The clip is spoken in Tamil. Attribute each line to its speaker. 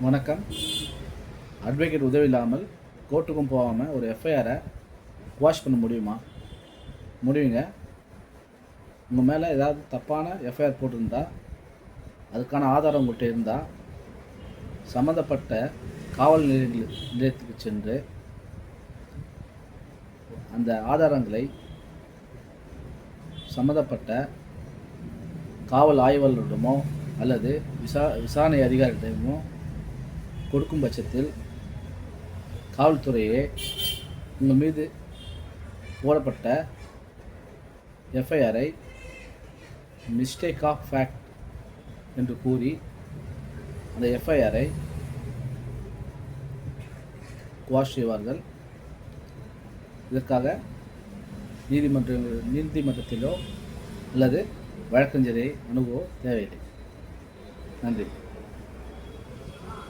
Speaker 1: வணக்கம். அட்வொகேட் உதவி இல்லாமல் கோர்ட்டுக்கும் போகாமல் ஒரு எஃப்ஐஆரை குவாஷ் பண்ண முடியுமா? முடியுங்க. உங்கள் மேலே ஏதாவது தப்பான எஃப்ஐஆர் போட்டிருந்தா, அதுக்கான ஆதாரம் உங்கள்கிட்ட இருந்தால் சம்மந்தப்பட்ட காவல் நிலையத்துக்கு சென்று அந்த ஆதாரங்களை சம்மந்தப்பட்ட காவல் ஆய்வாளரிடமோ அல்லது விசாரணை அதிகாரிகளிடமோ கொடுக்கும் பட்சத்தில் காவல்துறையே உங்கள் மீது போடப்பட்ட எஃப்ஐஆரை மிஸ்டேக் ஆஃப் ஃபேக்ட் என்று கூறி அந்த எஃப்ஐஆரை குவாஷ் செய்வார்கள். இதற்காக நீதிமன்றத்திலோ அல்லது வழக்கறிஞரை அணுகவோ தேவையில்லை. நன்றி.